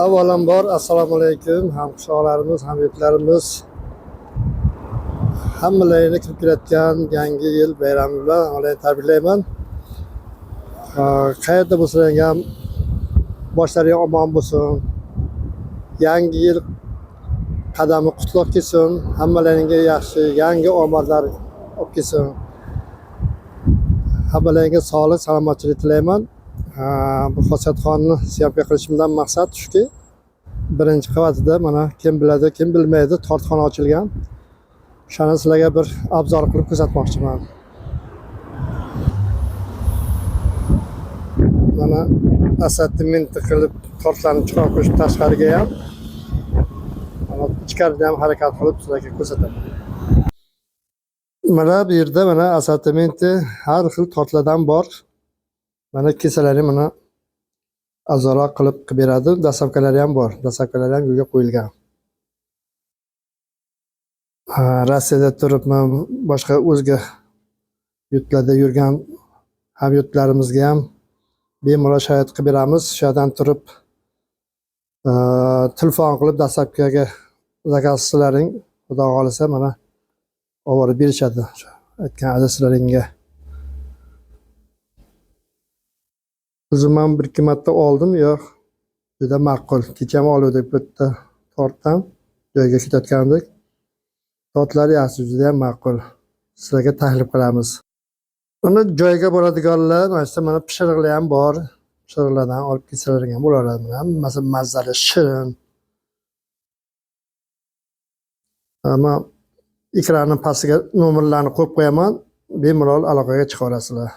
Avvalambor assalomu alaykum hamqishloqlarimiz, hamyurtlarimiz. Hammalarini kirib kelayotgan yangi yil bayrami bilan avvaldan tabriklayman. Qayerda bo'lsalaring ham boshlaring omon bo'lsin. Yangi yil qadami qutlug' kelsin. Hammalaringga yaxshi yangi omadlar olib kelsin. Hammalaringga sog'lik, salomatchilik tilayman. Bu Xosiyatxonni syomka qilishimdan maqsad shuki, birinchi qavatida mana kim biladi, kim bilmaydi, tortxona ochilgan. Shuni sizlarga bir obzor qilib ko'rsatmoqchiman. Mana assortiment qilib tortlarni chiqarib qo'yib tashqariga ham, mana ichkarida ham harakat qilib sizlarga ko'rsataman. Mana bu yerda mana assortimenti har xil tortlardan bor. Mana kesalarini mana azorat qilib beradi. Dastlabkalari ham bor. Dastlabkalari ham yo'lga qo'yilgan. Rossiyada turibman, boshqa o'zga yurtlarda yurgan hamyurtlarimizga ham bemalol sharoit qilib beramiz. Shu yerdan turib telefon qilib dastlabkaga zakaz qilsalaring, xudo xolisa mana olib berishadi. Aytgan adreslaringga. O'zim ham bir-ikki marta oldim, yo'q, juda ma'qul. Kecha ham oldik bitta tortdan, joyga ketayotgandik. Tortlar yaxshi, juda ham ma'qul. Sizlarga taklif qilamiz. Uni joyga boradiganlar, mana pishiriqlar ham bor. Pishiriqlardan olib kelsalaring ham bo'laveradi. Hammasi mazali, shirin. Ammo ekranning pastiga nomerlarni qo'yib qo'yaman. Bemalol aloqaga chiqa olasizlar.